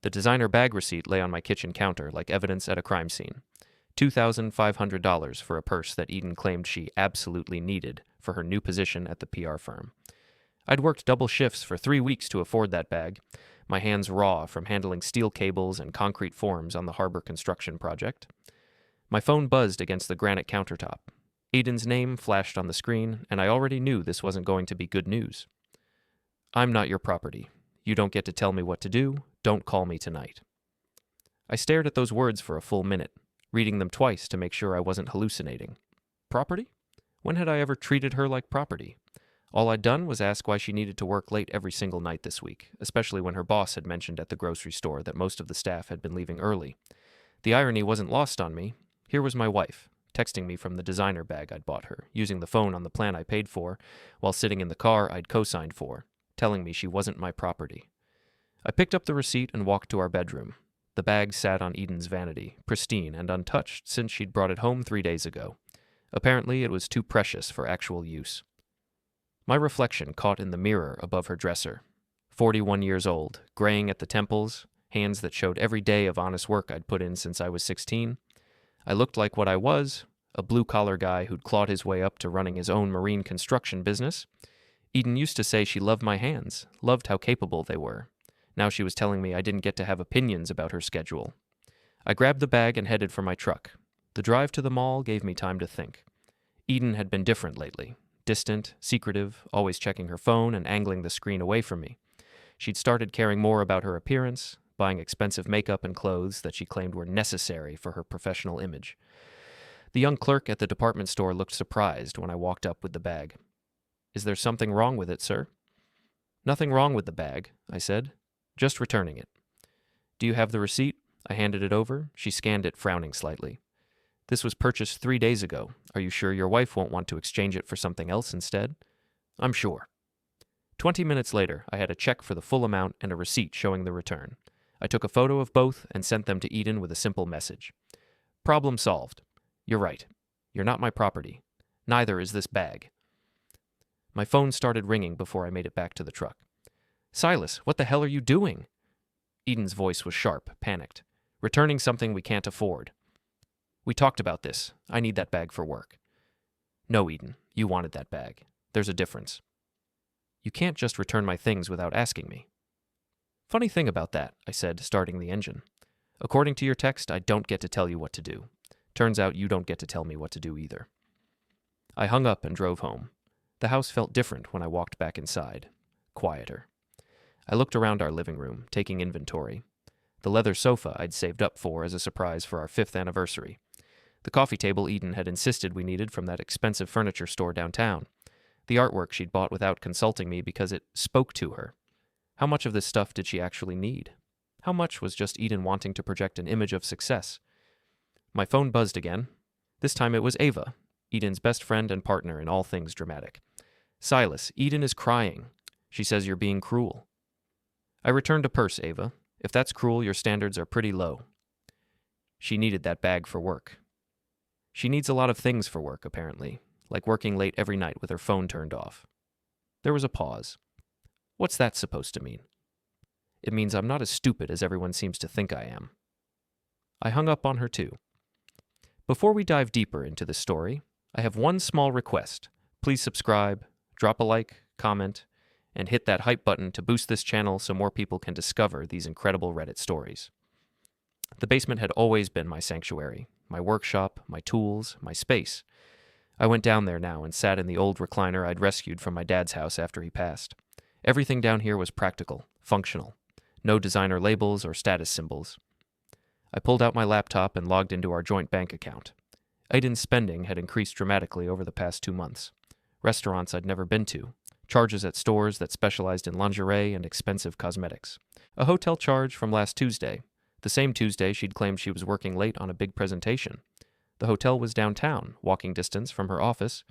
The designer bag receipt lay on my kitchen counter like evidence at a crime scene. $2,500 for a purse that Eden claimed she absolutely needed for her new position at the PR firm. I'd worked double shifts for 3 weeks to afford that bag, my hands raw from handling steel cables and concrete forms on the harbor construction project. My phone buzzed against the granite countertop. Eden's name flashed on the screen, and I already knew this wasn't going to be good news. "I'm not your property. You don't get to tell me what to do. Don't call me tonight." I stared at those words for a full minute, reading them twice to make sure I wasn't hallucinating. Property? When had I ever treated her like property? All I'd done was ask why she needed to work late every single night this week, especially when her boss had mentioned at the grocery store that most of the staff had been leaving early. The irony wasn't lost on me. Here was my wife, texting me from the designer bag I'd bought her, using the phone on the plan I paid for, while sitting in the car I'd co-signed for, telling me she wasn't my property. I picked up the receipt and walked to our bedroom. The bag sat on Eden's vanity, pristine and untouched since she'd brought it home 3 days ago. Apparently, it was too precious for actual use. My reflection caught in the mirror above her dresser. 41 years old, graying at the temples, hands that showed every day of honest work I'd put in since I was 16. I looked like what I was, a blue-collar guy who'd clawed his way up to running his own marine construction business. Eden used to say she loved my hands, loved how capable they were. Now she was telling me I didn't get to have opinions about her schedule. I grabbed the bag and headed for my truck. The drive to the mall gave me time to think. Eden had been different lately. Distant, secretive, always checking her phone and angling the screen away from me. She'd started caring more about her appearance, buying expensive makeup and clothes that she claimed were necessary for her professional image. The young clerk at the department store looked surprised when I walked up with the bag. "Is there something wrong with it, sir?" "Nothing wrong with the bag," I said. "Just returning it." "Do you have the receipt?" I handed it over. She scanned it, frowning slightly. "This was purchased 3 days ago. Are you sure your wife won't want to exchange it for something else instead?" "I'm sure." 20 minutes later, I had a check for the full amount and a receipt showing the return. I took a photo of both and sent them to Eden with a simple message. "Problem solved. You're right. You're not my property. Neither is this bag." My phone started ringing before I made it back to the truck. "Silas, what the hell are you doing?" Eden's voice was sharp, panicked. "Returning something we can't afford." "We talked about this. I need that bag for work." "No, Eden, you wanted that bag. There's a difference." "You can't just return my things without asking me." "Funny thing about that," I said, starting the engine. "According to your text, I don't get to tell you what to do. Turns out you don't get to tell me what to do either." I hung up and drove home. The house felt different when I walked back inside. Quieter. I looked around our living room, taking inventory. The leather sofa I'd saved up for as a surprise for our 5th anniversary. The coffee table Eden had insisted we needed from that expensive furniture store downtown. The artwork she'd bought without consulting me because it spoke to her. How much of this stuff did she actually need? How much was just Eden wanting to project an image of success? My phone buzzed again. This time it was Ava, Eden's best friend and partner in all things dramatic. "Silas, Eden is crying. She says you're being cruel." I returned a purse, Ava. "If that's cruel, your standards are pretty low." She needed that bag for work. She needs a lot of things for work, apparently, like working late every night with her phone turned off. There was a pause. What's that supposed to mean? It means I'm not as stupid as everyone seems to think I am. I hung up on her too. Before we dive deeper into this story, I have one small request. Please subscribe, drop a like, comment, and hit that hype button to boost this channel so more people can discover these incredible Reddit stories. The basement had always been my sanctuary, my workshop, my tools, my space. I went down there now and sat in the old recliner I'd rescued from my dad's house after he passed. Everything down here was practical, functional. No designer labels or status symbols. I pulled out my laptop and logged into our joint bank account. Aiden's spending had increased dramatically over the past 2 months. Restaurants I'd never been to, charges at stores that specialized in lingerie and expensive cosmetics. A hotel charge from last Tuesday, the same Tuesday she'd claimed she was working late on a big presentation. The hotel was downtown, walking distance from her office,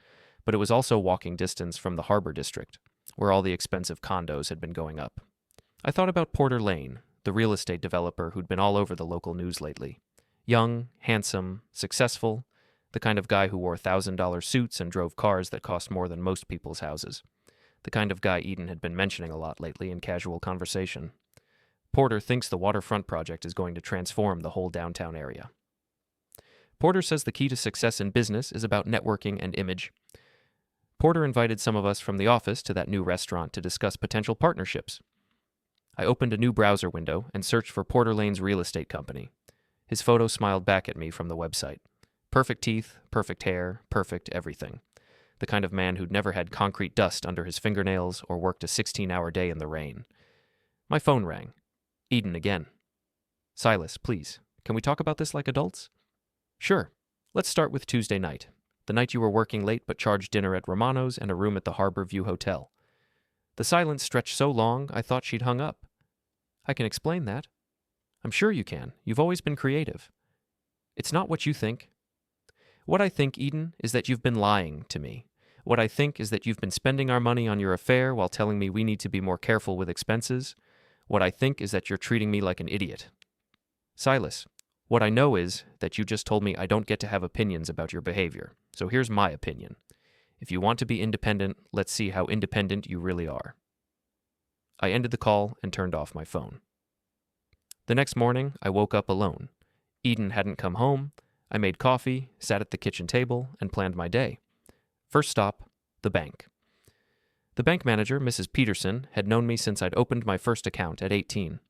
but it was also walking distance from the Harbor District, where all the expensive condos had been going up. I thought about Porter Lane, the real estate developer who'd been all over the local news lately. Young, handsome, successful, the kind of guy who wore $1,000 suits and drove cars that cost more than most people's houses. The kind of guy Eden had been mentioning a lot lately in casual conversation. Porter thinks the waterfront project is going to transform the whole downtown area. Porter says the key to success in business is about networking and image. Porter invited some of us from the office to that new restaurant to discuss potential partnerships. I opened a new browser window and searched for Porter Lane's real estate company. His photo smiled back at me from the website. Perfect teeth, perfect hair, perfect everything. The kind of man who'd never had concrete dust under his fingernails or worked a 16-hour day in the rain. My phone rang. Eden again. Silas, please, can we talk about this like adults? Sure. Let's start with Tuesday night. The night you were working late but charged dinner at Romano's and a room at the Harbor View Hotel. The silence stretched so long I thought she'd hung up. I can explain that. I'm sure you can. You've always been creative. It's not what you think. What I think, Eden, is that you've been lying to me. What I think is that you've been spending our money on your affair while telling me we need to be more careful with expenses. What I think is that you're treating me like an idiot. Silas, what I know is that you just told me I don't get to have opinions about your behavior. So here's my opinion. If you want to be independent, let's see how independent you really are. I ended the call and turned off my phone. The next morning, I woke up alone. Eden hadn't come home. I made coffee, sat at the kitchen table, and planned my day. First stop, the bank. The bank manager, Mrs. Peterson, had known me since I'd opened my first account at 18.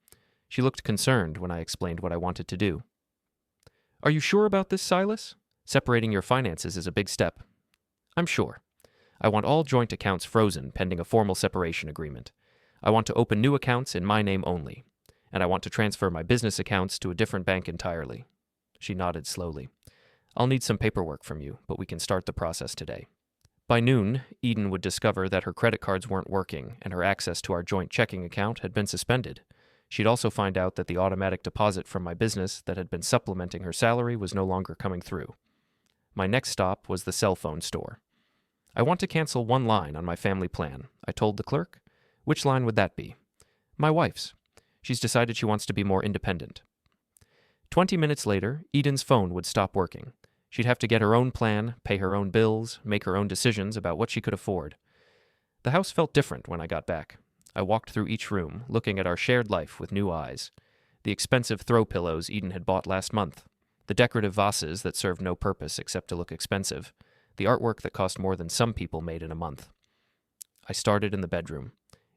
She looked concerned when I explained what I wanted to do. Are you sure about this, Silas? Separating your finances is a big step. I'm sure. I want all joint accounts frozen pending a formal separation agreement. I want to open new accounts in my name only. And I want to transfer my business accounts to a different bank entirely. She nodded slowly. I'll need some paperwork from you, but we can start the process today. By noon, Eden would discover that her credit cards weren't working and her access to our joint checking account had been suspended. She'd also find out that the automatic deposit from my business that had been supplementing her salary was no longer coming through. My next stop was the cell phone store. I want to cancel one line on my family plan, I told the clerk. Which line would that be? My wife's. She's decided she wants to be more independent. 20 minutes later, Eden's phone would stop working. She'd have to get her own plan, pay her own bills, make her own decisions about what she could afford. The house felt different when I got back. I walked through each room, looking at our shared life with new eyes. The expensive throw pillows Eden had bought last month. The decorative vases that served no purpose except to look expensive. The artwork that cost more than some people made in a month. I started in the bedroom.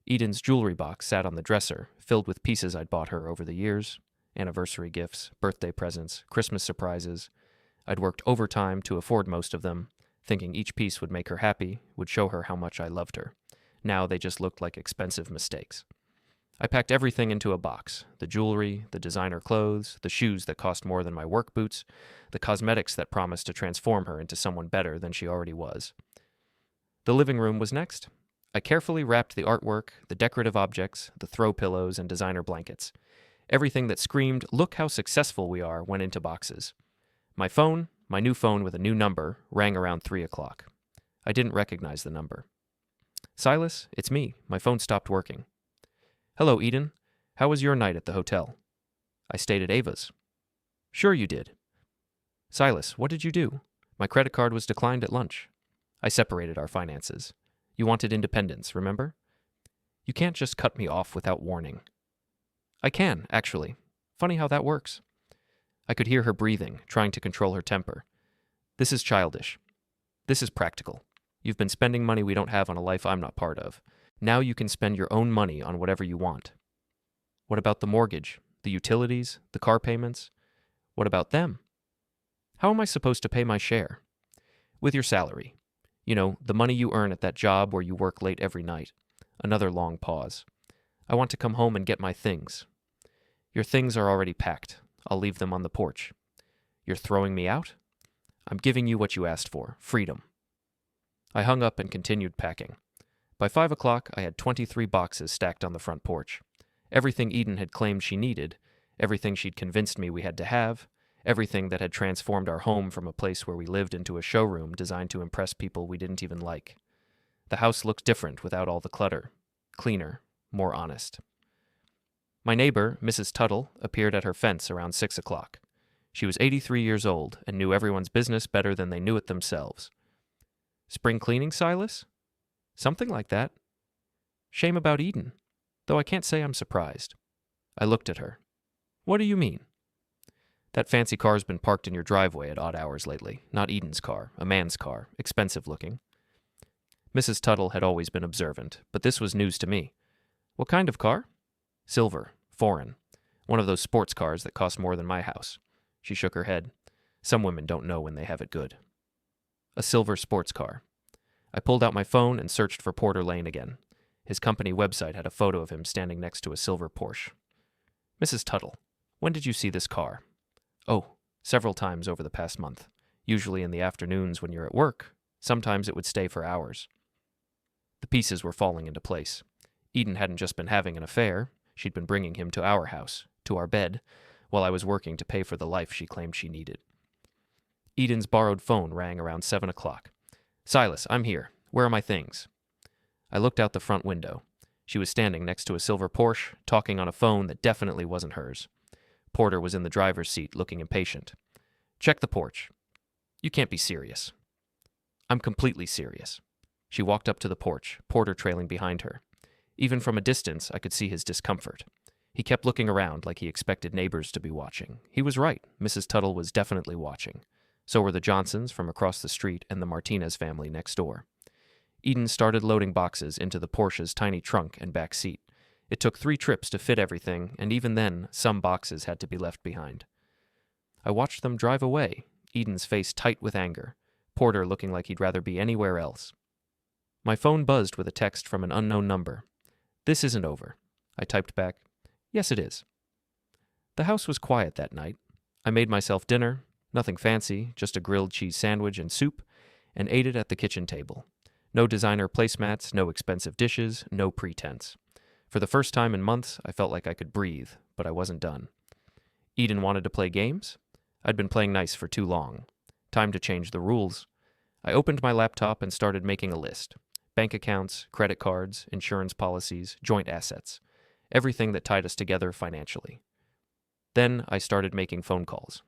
Eden's jewelry box sat on the dresser, filled with pieces I'd bought her over the years. Anniversary gifts, birthday presents, Christmas surprises. I'd worked overtime to afford most of them, thinking each piece would make her happy, would show her how much I loved her. Now they just looked like expensive mistakes. I packed everything into a box, the jewelry, the designer clothes, the shoes that cost more than my work boots, the cosmetics that promised to transform her into someone better than she already was. The living room was next. I carefully wrapped the artwork, the decorative objects, the throw pillows, and designer blankets. Everything that screamed, "Look how successful we are," went into boxes. My phone, my new phone with a new number, rang around 3 o'clock. I didn't recognize the number. Silas, it's me. My phone stopped working. Hello, Eden. How was your night at the hotel? I stayed at Ava's. Sure you did. Silas, what did you do? My credit card was declined at lunch. I separated our finances. You wanted independence, remember? You can't just cut me off without warning. I can, actually. Funny how that works. I could hear her breathing, trying to control her temper. This is childish. This is practical. You've been spending money we don't have on a life I'm not part of. Now you can spend your own money on whatever you want. What about the mortgage, the utilities, the car payments? What about them? How am I supposed to pay my share? With your salary. You know, the money you earn at that job where you work late every night. Another long pause. I want to come home and get my things. Your things are already packed. I'll leave them on the porch. You're throwing me out? I'm giving you what you asked for, freedom. I hung up and continued packing. By 5 o'clock, I had 23 boxes stacked on the front porch. Everything Eden had claimed she needed, everything she'd convinced me we had to have, everything that had transformed our home from a place where we lived into a showroom designed to impress people we didn't even like. The house looked different without all the clutter. Cleaner, more honest. My neighbor, Mrs. Tuttle, appeared at her fence around 6 o'clock. She was 83 years old and knew everyone's business better than they knew it themselves. Spring cleaning, Silas? Something like that. Shame about Eden, though I can't say I'm surprised. I looked at her. What do you mean? That fancy car's been parked in your driveway at odd hours lately. Not Eden's car, a man's car, expensive looking. Mrs. Tuttle had always been observant, but this was news to me. What kind of car? Silver, foreign. One of those sports cars that cost more than my house. She shook her head. Some women don't know when they have it good. A silver sports car. I pulled out my phone and searched for Porter Lane again. His company website had a photo of him standing next to a silver Porsche. Mrs. Tuttle, when did you see this car? Oh, several times over the past month. Usually in the afternoons when you're at work. Sometimes it would stay for hours. The pieces were falling into place. Eden hadn't just been having an affair. She'd been bringing him to our house, to our bed, while I was working to pay for the life she claimed she needed. Eden's borrowed phone rang around 7 o'clock. Silas, I'm here. Where are my things? I looked out the front window. She was standing next to a silver Porsche, talking on a phone that definitely wasn't hers. Porter was in the driver's seat, looking impatient. Check the porch. You can't be serious. I'm completely serious. She walked up to the porch, Porter trailing behind her. Even from a distance, I could see his discomfort. He kept looking around like he expected neighbors to be watching. He was right. Mrs. Tuttle was definitely watching. So were the Johnsons from across the street and the Martinez family next door. Eden started loading boxes into the Porsche's tiny trunk and back seat. It took 3 trips to fit everything, and even then, some boxes had to be left behind. I watched them drive away, Eden's face tight with anger, Porter looking like he'd rather be anywhere else. My phone buzzed with a text from an unknown number. This isn't over. I typed back, Yes, it is. The house was quiet that night. I made myself dinner, nothing fancy, just a grilled cheese sandwich and soup, and ate it at the kitchen table. No designer placemats, no expensive dishes, no pretense. For the first time in months, I felt like I could breathe, but I wasn't done. Eden wanted to play games. I'd been playing nice for too long. Time to change the rules. I opened my laptop and started making a list. Bank accounts, credit cards, insurance policies, joint assets. Everything that tied us together financially. Then I started making phone calls.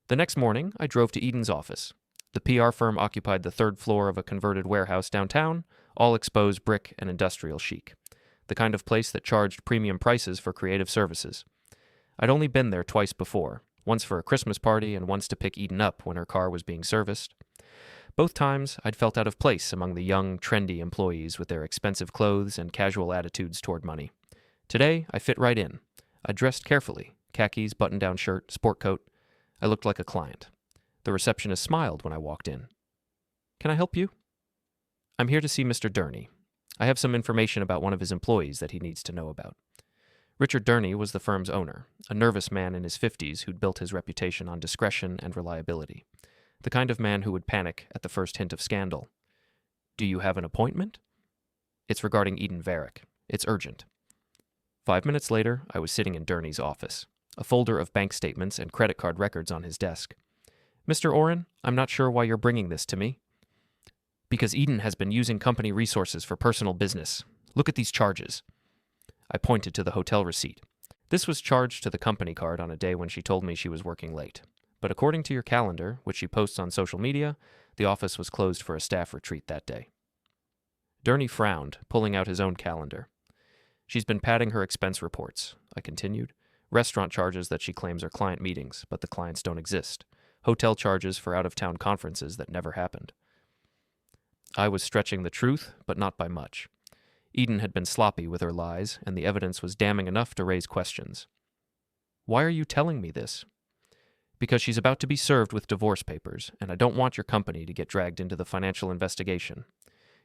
The next morning, I drove to Eden's office. The PR firm occupied the 3rd floor of a converted warehouse downtown, all exposed brick and industrial chic. The kind of place that charged premium prices for creative services. I'd only been there twice before, once for a Christmas party and once to pick Eden up when her car was being serviced. Both times, I'd felt out of place among the young, trendy employees with their expensive clothes and casual attitudes toward money. Today, I fit right in. I dressed carefully, khakis, button-down shirt, sport coat. I looked like a client. The receptionist smiled when I walked in. Can I help you? I'm here to see Mr. Durney. I have some information about one of his employees that he needs to know about. Richard Durney was the firm's owner, a nervous man in his 50s who'd built his reputation on discretion and reliability. The kind of man who would panic at the first hint of scandal. Do you have an appointment? It's regarding Eden Varick. It's urgent. 5 minutes later, I was sitting in Durney's office, a folder of bank statements and credit card records on his desk. Mr. Oren, I'm not sure why you're bringing this to me. Because Eden has been using company resources for personal business. Look at these charges. I pointed to the hotel receipt. This was charged to the company card on a day when she told me she was working late. But according to your calendar, which she posts on social media, the office was closed for a staff retreat that day. Durney frowned, pulling out his own calendar. She's been padding her expense reports, I continued. Restaurant charges that she claims are client meetings, but the clients don't exist. Hotel charges for out-of-town conferences that never happened. I was stretching the truth, but not by much. Eden had been sloppy with her lies, and the evidence was damning enough to raise questions. Why are you telling me this? Because she's about to be served with divorce papers, and I don't want your company to get dragged into the financial investigation.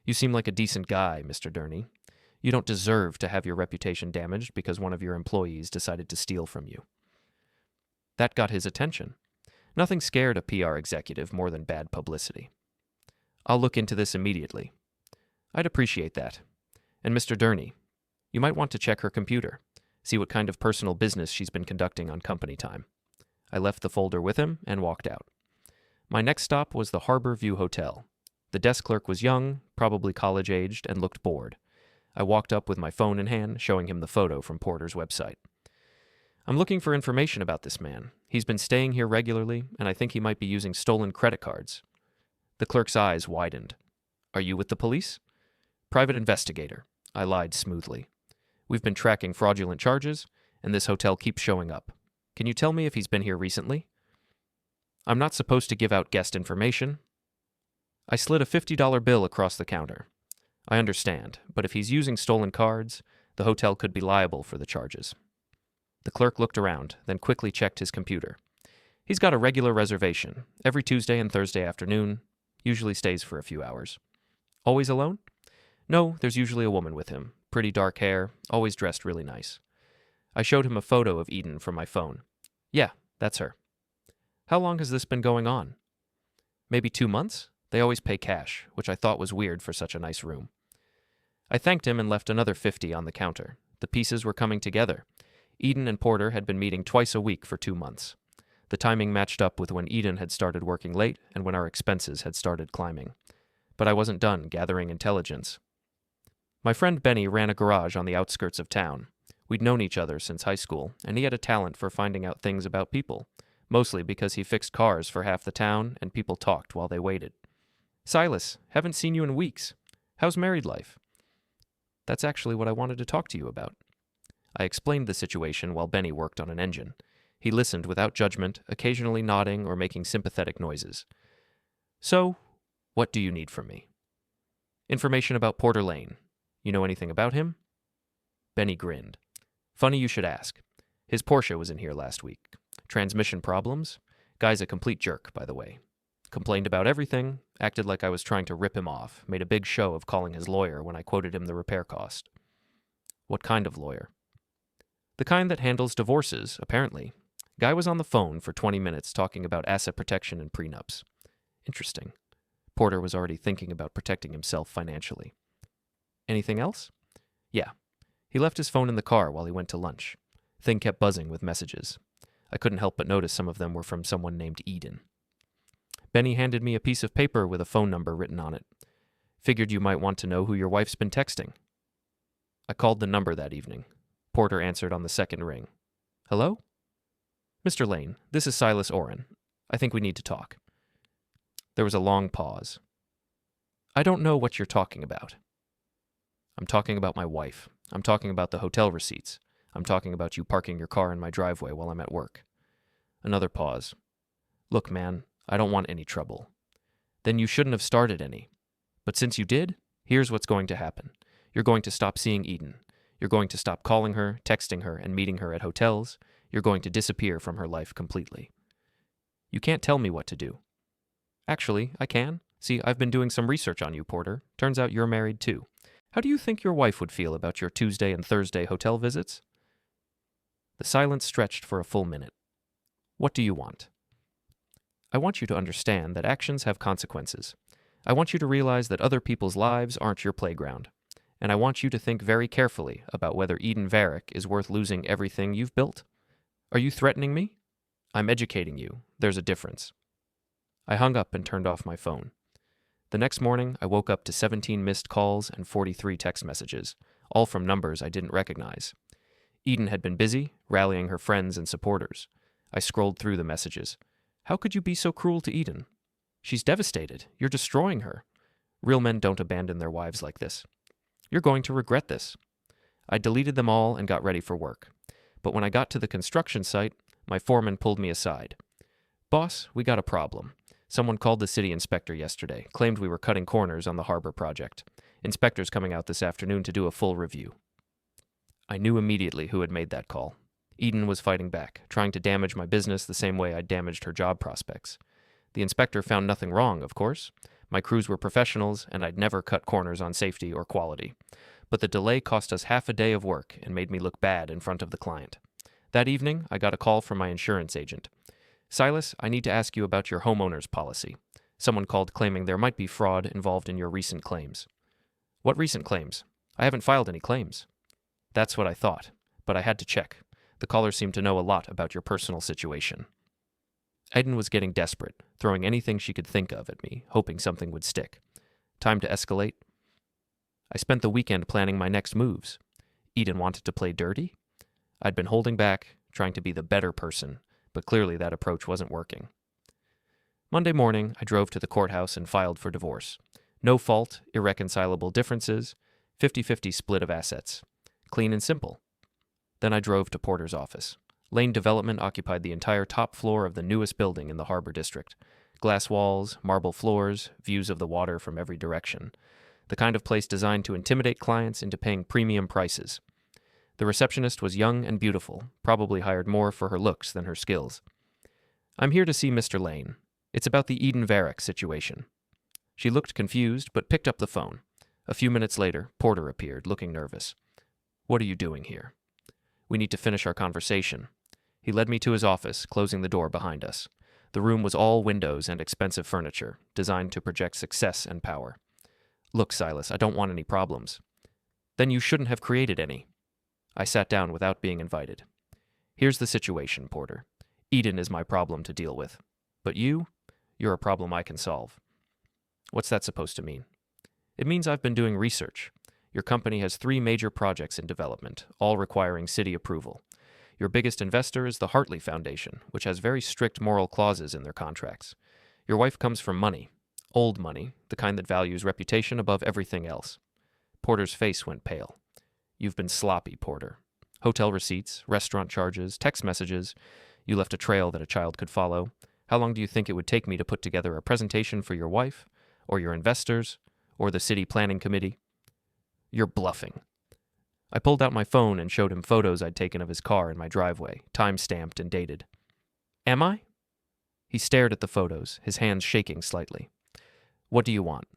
You seem like a decent guy, Mr. Durney. You don't deserve to have your reputation damaged because one of your employees decided to steal from you. That got his attention. Nothing scared a PR executive more than bad publicity. I'll look into this immediately. I'd appreciate that. And Mr. Durney, you might want to check her computer, see what kind of personal business she's been conducting on company time. I left the folder with him and walked out. My next stop was the Harbor View Hotel. The desk clerk was young, probably college-aged, and looked bored. I walked up with my phone in hand, showing him the photo from Porter's website. I'm looking for information about this man. He's been staying here regularly, and I think he might be using stolen credit cards. The clerk's eyes widened. Are you with the police? Private investigator. I lied smoothly. We've been tracking fraudulent charges. and this hotel keeps showing up. Can you tell me if he's been here recently? I'm not supposed to give out guest information. I slid a $50 bill across the counter. I understand, but if he's using stolen cards, the hotel could be liable for the charges. The clerk looked around, then quickly checked his computer. He's got a regular reservation, every Tuesday and Thursday afternoon, usually stays for a few hours. Always alone? No, there's usually a woman with him, pretty dark hair, always dressed really nice. I showed him a photo of Eden from my phone. Yeah, that's her. How long has this been going on? Maybe 2 months? They always pay cash, which I thought was weird for such a nice room. I thanked him and left another $50 on the counter. The pieces were coming together. Eden and Porter had been meeting twice a week for 2 months. The timing matched up with when Eden had started working late and when our expenses had started climbing. But I wasn't done gathering intelligence. My friend Benny ran a garage on the outskirts of town. We'd known each other since high school, and he had a talent for finding out things about people, mostly because he fixed cars for half the town and people talked while they waited. Silas, haven't seen you in weeks. How's married life? That's actually what I wanted to talk to you about. I explained the situation while Benny worked on an engine. He listened without judgment, occasionally nodding or making sympathetic noises. So, what do you need from me? Information about Porter Lane. You know anything about him? Benny grinned. Funny you should ask. His Porsche was in here last week. Transmission problems? Guy's a complete jerk, by the way. Complained about everything, acted like I was trying to rip him off, made a big show of calling his lawyer when I quoted him the repair cost. What kind of lawyer? The kind that handles divorces, apparently. Guy was on the phone for 20 minutes talking about asset protection and prenups. Interesting. Porter was already thinking about protecting himself financially. Anything else? Yeah. He left his phone in the car while he went to lunch. Thing kept buzzing with messages. I couldn't help but notice some of them were from someone named Eden. Benny handed me a piece of paper with a phone number written on it. Figured you might want to know who your wife's been texting. I called the number that evening. Porter answered on the second ring. Hello? Mr. Lane, this is Silas Oren. I think we need to talk. There was a long pause. I don't know what you're talking about. I'm talking about my wife. I'm talking about the hotel receipts. I'm talking about you parking your car in my driveway while I'm at work. Another pause. Look, man, I don't want any trouble. Then you shouldn't have started any. But since you did, here's what's going to happen. You're going to stop seeing Eden. You're going to stop calling her, texting her, and meeting her at hotels. You're going to disappear from her life completely. You can't tell me what to do. Actually, I can. See, I've been doing some research on you, Porter. Turns out you're married too. How do you think your wife would feel about your Tuesday and Thursday hotel visits? The silence stretched for a full minute. What do you want? I want you to understand that actions have consequences. I want you to realize that other people's lives aren't your playground. And I want you to think very carefully about whether Eden Varick is worth losing everything you've built. Are you threatening me? I'm educating you. There's a difference. I hung up and turned off my phone. The next morning, I woke up to 17 missed calls and 43 text messages, all from numbers I didn't recognize. Eden had been busy, rallying her friends and supporters. I scrolled through the messages. How could you be so cruel to Eden? She's devastated. You're destroying her. Real men don't abandon their wives like this. You're going to regret this. I deleted them all and got ready for work. But when I got to the construction site, my foreman pulled me aside. Boss, we got a problem. Someone called the city inspector yesterday, claimed we were cutting corners on the harbor project. Inspector's coming out this afternoon to do a full review. I knew immediately who had made that call. Eden was fighting back, trying to damage my business the same way I'd damaged her job prospects. The inspector found nothing wrong, of course. My crews were professionals, and I'd never cut corners on safety or quality. But the delay cost us half a day of work and made me look bad in front of the client. That evening, I got a call from my insurance agent. Silas, I need to ask you about your homeowner's policy. Someone called claiming there might be fraud involved in your recent claims. What recent claims? I haven't filed any claims. That's what I thought, but I had to check. The caller seemed to know a lot about your personal situation. Eden was getting desperate, throwing anything she could think of at me, hoping something would stick. Time to escalate? I spent the weekend planning my next moves. Eden wanted to play dirty? I'd been holding back, trying to be the better person, but clearly that approach wasn't working. Monday morning, I drove to the courthouse and filed for divorce. No fault, irreconcilable differences, 50-50 split of assets. Clean and simple. Then I drove to Porter's office. Lane Development occupied the entire top floor of the newest building in the Harbor District. Glass walls, marble floors, views of the water from every direction. The kind of place designed to intimidate clients into paying premium prices. The receptionist was young and beautiful, probably hired more for her looks than her skills. "I'm here to see Mr. Lane. It's about the Eden Varick situation." She looked confused, but picked up the phone. A few minutes later, Porter appeared, looking nervous. "What are you doing here?" "We need to finish our conversation." He led me to his office, closing the door behind us. The room was all windows and expensive furniture, designed to project success and power. "Look, Silas, I don't want any problems." "Then you shouldn't have created any." I sat down without being invited. "Here's the situation, Porter. Eden is my problem to deal with. But you're a problem I can solve." "What's that supposed to mean?" "It means I've been doing research. Your company has 3 major projects in development, all requiring city approval. Your biggest investor is the Hartley Foundation, which has very strict moral clauses in their contracts. Your wife comes from money, old money, the kind that values reputation above everything else." Porter's face went pale. "You've been sloppy, Porter. Hotel receipts, restaurant charges, text messages. You left a trail that a child could follow. How long do you think it would take me to put together a presentation for your wife, or your investors, or the city planning committee?" "You're bluffing." I pulled out my phone and showed him photos I'd taken of his car in my driveway, time-stamped and dated. "Am I?" He stared at the photos, his hands shaking slightly. "What do you want?"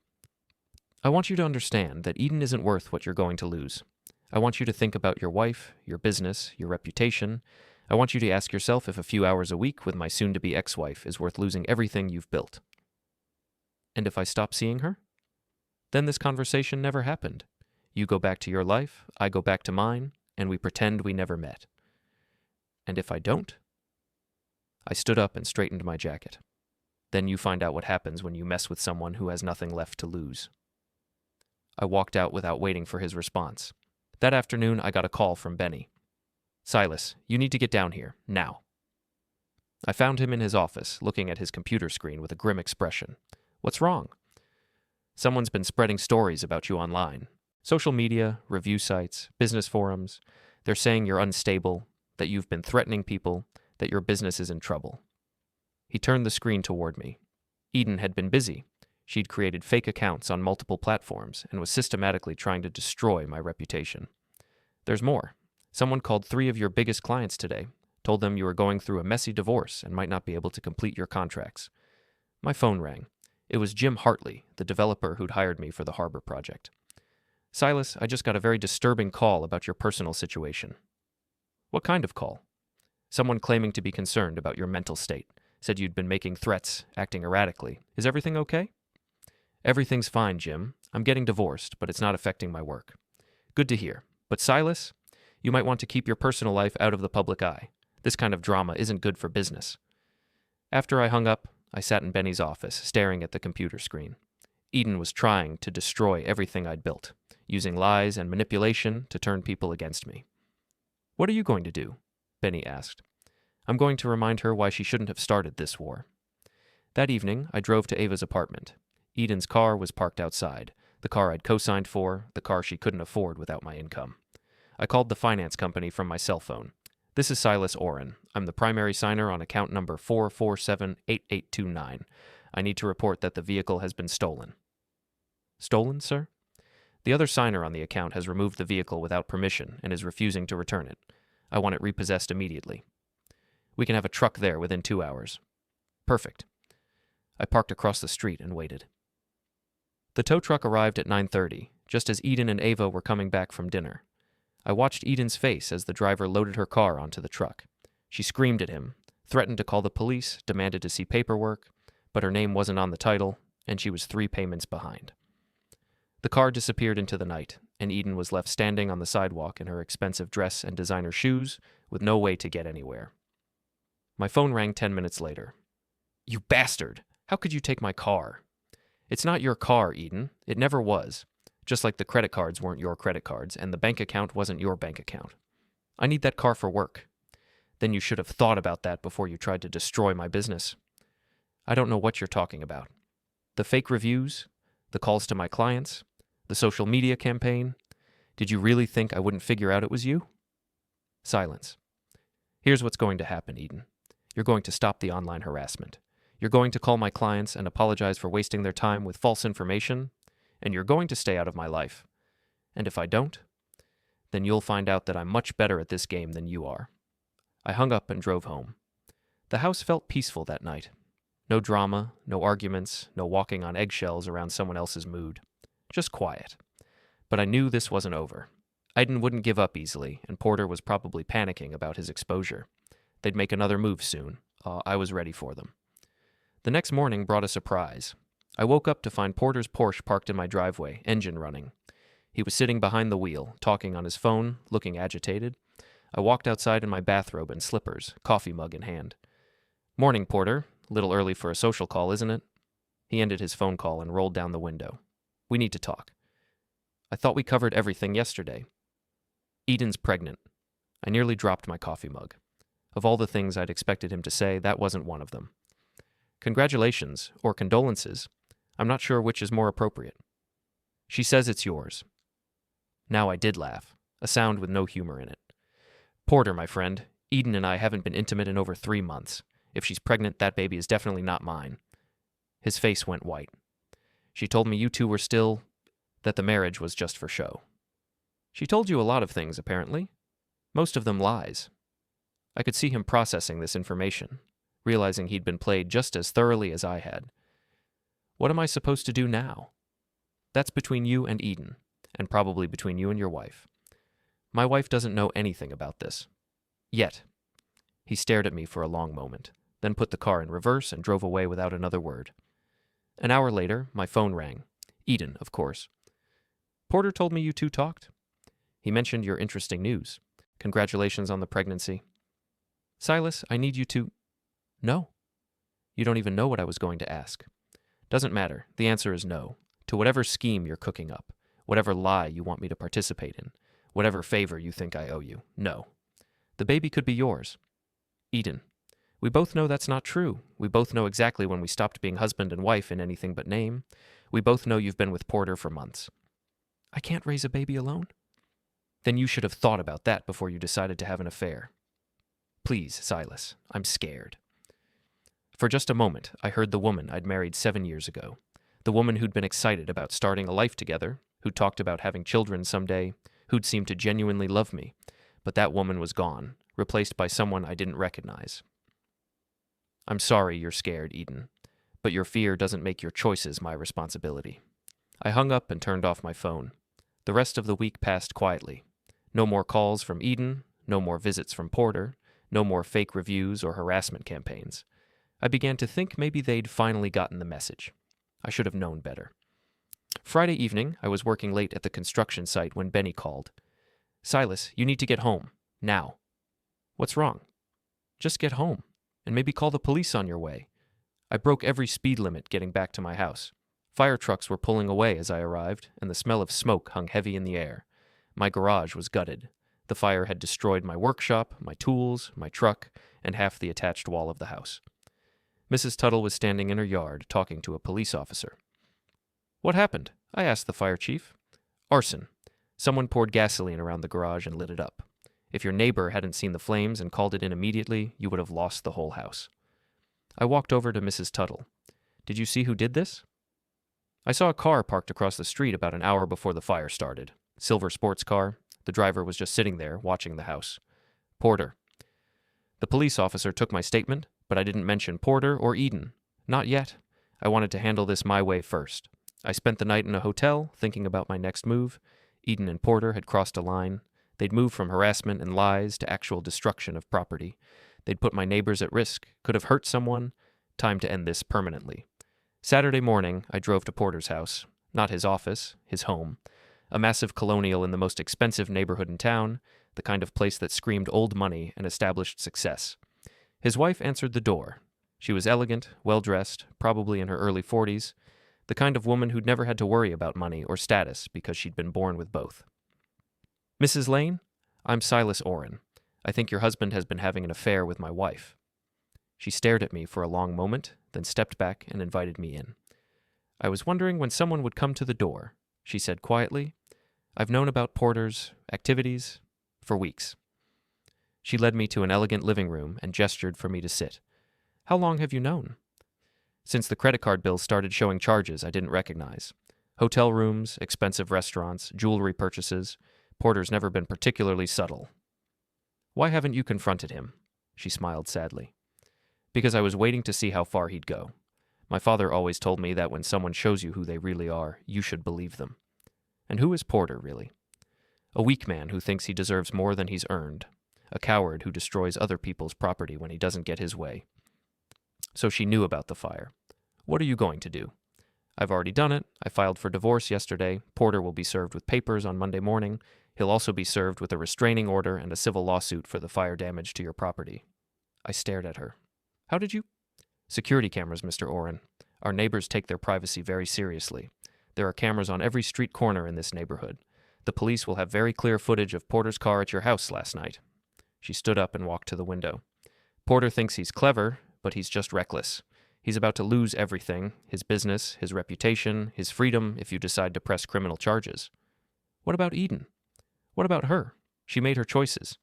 "I want you to understand that Eden isn't worth what you're going to lose. I want you to think about your wife, your business, your reputation. I want you to ask yourself if a few hours a week with my soon-to-be ex-wife is worth losing everything you've built." "And if I stop seeing her?" "Then this conversation never happened. You go back to your life, I go back to mine, and we pretend we never met." "And if I don't?" I stood up and straightened my jacket. "Then you find out what happens when you mess with someone who has nothing left to lose." I walked out without waiting for his response. That afternoon, I got a call from Benny. "Silas, you need to get down here, now." I found him in his office, looking at his computer screen with a grim expression. "What's wrong?" "Someone's been spreading stories about you online. Social media, review sites, business forums. They're saying you're unstable, that you've been threatening people, that your business is in trouble." He turned the screen toward me. Eden had been busy. She'd created fake accounts on multiple platforms and was systematically trying to destroy my reputation. "There's more. Someone called 3 of your biggest clients today, told them you were going through a messy divorce and might not be able to complete your contracts." My phone rang. It was Jim Hartley, the developer who'd hired me for the Harbor project. "Silas, I just got a very disturbing call about your personal situation." "What kind of call?" "Someone claiming to be concerned about your mental state. Said you'd been making threats, acting erratically. Is everything okay?" "Everything's fine, Jim. I'm getting divorced, but it's not affecting my work." "Good to hear. But Silas, you might want to keep your personal life out of the public eye. This kind of drama isn't good for business." After I hung up, I sat in Benny's office, staring at the computer screen. Eden was trying to destroy everything I'd built, using lies and manipulation to turn people against me. "What are you going to do?" Benny asked. "I'm going to remind her why she shouldn't have started this war." That evening, I drove to Ava's apartment. Eden's car was parked outside, the car I'd co-signed for, the car she couldn't afford without my income. I called the finance company from my cell phone. "This is Silas Oren. I'm the primary signer on account number 4478829. I need to report that the vehicle has been stolen." "Stolen, sir?" "The other signer on the account has removed the vehicle without permission and is refusing to return it. I want it repossessed immediately." "We can have a truck there within 2 hours." "Perfect." I parked across the street and waited. The tow truck arrived at 9:30, just as Eden and Ava were coming back from dinner. I watched Eden's face as the driver loaded her car onto the truck. She screamed at him, threatened to call the police, demanded to see paperwork, but her name wasn't on the title, and she was 3 payments behind. The car disappeared into the night, and Eden was left standing on the sidewalk in her expensive dress and designer shoes, with no way to get anywhere. My phone rang 10 minutes later. "You bastard! How could you take my car?" "It's not your car, Eden. It never was. Just like the credit cards weren't your credit cards, and the bank account wasn't your bank account. I need that car for work." "Then you should have thought about that before you tried to destroy my business." "I don't know what you're talking about. The fake reviews, the calls to my clients, the social media campaign. Did you really think I wouldn't figure out it was you?" Silence. Here's what's going to happen, Eden. You're going to stop the online harassment. You're going to call my clients and apologize for wasting their time with false information, and you're going to stay out of my life. And if I don't, then you'll find out that I'm much better at this game than you are. I hung up and drove home. The house felt peaceful that night. No drama, no arguments, no walking on eggshells around someone else's mood. Just quiet. But I knew this wasn't over. Iden wouldn't give up easily, and Porter was probably panicking about his exposure. They'd make another move soon. I was ready for them. The next morning brought a surprise. I woke up to find Porter's Porsche parked in my driveway, engine running. He was sitting behind the wheel, talking on his phone, looking agitated. I walked outside in my bathrobe and slippers, coffee mug in hand. "Morning, Porter. Little early for a social call, isn't it?" He ended his phone call and rolled down the window. "We need to talk." "I thought we covered everything yesterday." "Eden's pregnant." I nearly dropped my coffee mug. Of all the things I'd expected him to say, that wasn't one of them. "Congratulations, or condolences. I'm not sure which is more appropriate." "She says it's yours." Now I did laugh, a sound with no humor in it. "Porter, my friend, Eden and I haven't been intimate in over 3 months. If she's pregnant, that baby is definitely not mine." His face went white. "She told me you two were still, that the marriage was just for show." "She told you a lot of things, apparently. Most of them lies." I could see him processing this information, realizing he'd been played just as thoroughly as I had. "What am I supposed to do now?" "That's between you and Eden, and probably between you and your wife. My wife doesn't know anything about this. Yet." He stared at me for a long moment, then put the car in reverse and drove away without another word. An hour later, my phone rang. Eden, of course. "Porter told me you two talked. He mentioned your interesting news. Congratulations on the pregnancy." "Silas, I need you to—" "No." "You don't even know what I was going to ask." "Doesn't matter. The answer is no. To whatever scheme you're cooking up, whatever lie you want me to participate in, whatever favor you think I owe you, no. The baby could be yours." "Eden, we both know that's not true. We both know exactly when we stopped being husband and wife in anything but name. We both know you've been with Porter for months." "I can't raise a baby alone?" "Then you should have thought about that before you decided to have an affair." "Please, Silas, I'm scared." For just a moment, I heard the woman I'd married 7 years ago. The woman who'd been excited about starting a life together, who'd talked about having children someday, who'd seemed to genuinely love me. But that woman was gone, replaced by someone I didn't recognize. "I'm sorry you're scared, Eden, but your fear doesn't make your choices my responsibility." I hung up and turned off my phone. The rest of the week passed quietly. No more calls from Eden, no more visits from Porter, no more fake reviews or harassment campaigns. I began to think maybe they'd finally gotten the message. I should have known better. Friday evening, I was working late at the construction site when Benny called. "Silas, you need to get home. Now." "What's wrong?" "Just get home, and maybe call the police on your way." I broke every speed limit getting back to my house. Fire trucks were pulling away as I arrived, and the smell of smoke hung heavy in the air. My garage was gutted. The fire had destroyed my workshop, my tools, my truck, and half the attached wall of the house. Mrs. Tuttle was standing in her yard, talking to a police officer. "What happened?" I asked the fire chief. "Arson. Someone poured gasoline around the garage and lit it up. If your neighbor hadn't seen the flames and called it in immediately, you would have lost the whole house." I walked over to Mrs. Tuttle. "Did you see who did this?" "I saw a car parked across the street about an hour before the fire started. Silver sports car. The driver was just sitting there, watching the house." "Porter." The police officer took my statement, but I didn't mention Porter or Eden. Not yet. I wanted to handle this my way first. I spent the night in a hotel, thinking about my next move. Eden and Porter had crossed a line. They'd moved from harassment and lies to actual destruction of property. They'd put my neighbors at risk, could have hurt someone. Time to end this permanently. Saturday morning, I drove to Porter's house. Not his office, his home. A massive colonial in the most expensive neighborhood in town, the kind of place that screamed old money and established success. His wife answered the door. She was elegant, well-dressed, probably in her early 40s, the kind of woman who'd never had to worry about money or status because she'd been born with both. "Mrs. Lane, I'm Silas Oren. I think your husband has been having an affair with my wife." She stared at me for a long moment, then stepped back and invited me in. "I was wondering when someone would come to the door," she said quietly. "I've known about Porter's activities for weeks." She led me to an elegant living room and gestured for me to sit. How long have you known? Since the credit card bills started showing charges I didn't recognize. Hotel rooms, expensive restaurants, jewelry purchases. Porter's never been particularly subtle. Why haven't you confronted him? She smiled sadly. Because I was waiting to see how far he'd go. My father always told me that when someone shows you who they really are, you should believe them. And who is Porter, really? A weak man who thinks he deserves more than he's earned. A coward who destroys other people's property when he doesn't get his way. So she knew about the fire. What are you going to do? I've already done it. I filed for divorce yesterday. Porter will be served with papers on Monday morning. He'll also be served with a restraining order and a civil lawsuit for the fire damage to your property. I stared at her. How did you? Security cameras, Mr. Oren. Our neighbors take their privacy very seriously. There are cameras on every street corner in this neighborhood. The police will have very clear footage of Porter's car at your house last night. She stood up and walked to the window. Porter thinks he's clever, but he's just reckless. He's about to lose everything, his business, his reputation, his freedom if you decide to press criminal charges. What about Eden? What about her? She made her choices.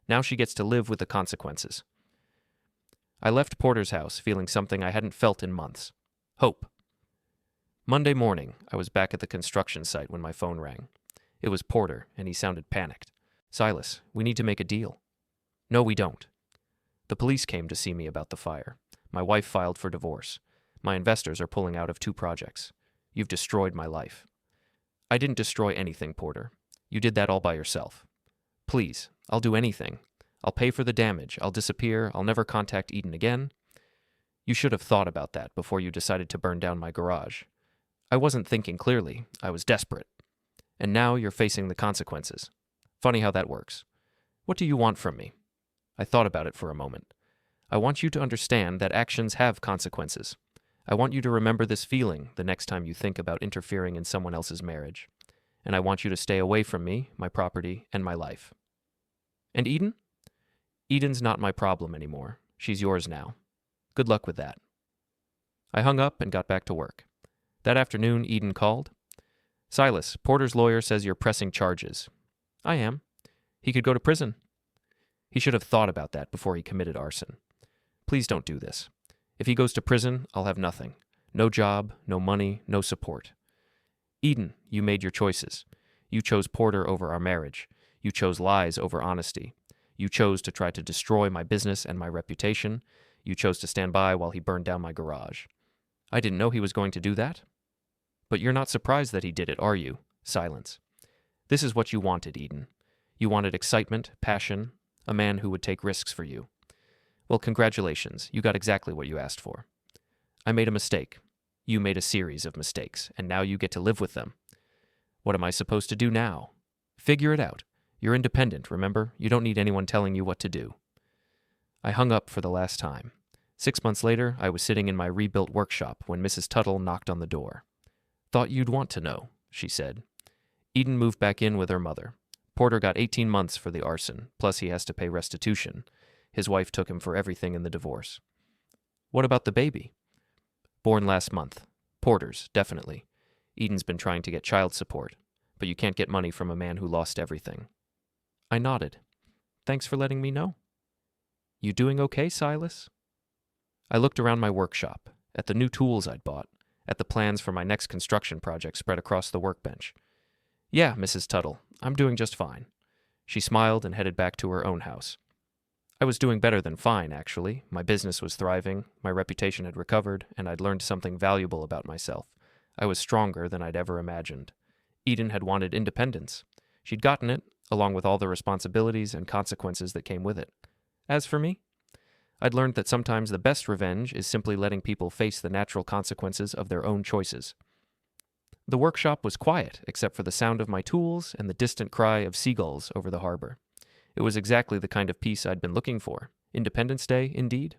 Now she gets to live with the consequences. I left Porter's house feeling something I hadn't felt in months. Hope. Monday morning, I was back at the construction site when my phone rang. It was Porter, and he sounded panicked. Silas, we need to make a deal. No, we don't. The police came to see me about the fire. My wife filed for divorce. My investors are pulling out of 2 projects. You've destroyed my life. I didn't destroy anything, Porter. You did that all by yourself. Please, I'll do anything. I'll pay for the damage. I'll disappear. I'll never contact Eden again. You should have thought about that before you decided to burn down my garage. I wasn't thinking clearly. I was desperate. And now you're facing the consequences. Funny how that works. What do you want from me? I thought about it for a moment. I want you to understand that actions have consequences. I want you to remember this feeling the next time you think about interfering in someone else's marriage. And I want you to stay away from me, my property, and my life. And Eden? Eden's not my problem anymore. She's yours now. Good luck with that. I hung up and got back to work. That afternoon, Eden called. Silas, Porter's lawyer says you're pressing charges. I am. He could go to prison. He should have thought about that before he committed arson. Please don't do this. If he goes to prison, I'll have nothing. No job, no money, no support. Eden, you made your choices. You chose Porter over our marriage. You chose lies over honesty. You chose to try to destroy my business and my reputation. You chose to stand by while he burned down my garage. I didn't know he was going to do that. But you're not surprised that he did it, are you? Silence. This is what you wanted, Eden. You wanted excitement, passion, a man who would take risks for you. Well, congratulations. You got exactly what you asked for. I made a mistake. You made a series of mistakes, and now you get to live with them. What am I supposed to do now? Figure it out. You're independent, remember? You don't need anyone telling you what to do. I hung up for the last time. 6 months later, I was sitting in my rebuilt workshop when Mrs. Tuttle knocked on the door. Thought you'd want to know, she said. Eden moved back in with her mother. Porter got 18 months for the arson, plus he has to pay restitution. His wife took him for everything in the divorce. What about the baby? Born last month. Porter's, definitely. Eden's been trying to get child support, but you can't get money from a man who lost everything. I nodded. Thanks for letting me know. You doing okay, Silas? I looked around my workshop, at the new tools I'd bought, at the plans for my next construction project spread across the workbench. Yeah, Mrs. Tuttle, I'm doing just fine. She smiled and headed back to her own house. I was doing better than fine, actually. My business was thriving, my reputation had recovered, and I'd learned something valuable about myself. I was stronger than I'd ever imagined. Eden had wanted independence. She'd gotten it, along with all the responsibilities and consequences that came with it. As for me, I'd learned that sometimes the best revenge is simply letting people face the natural consequences of their own choices. The workshop was quiet, except for the sound of my tools and the distant cry of seagulls over the harbor. It was exactly the kind of peace I'd been looking for. Independence Day, indeed.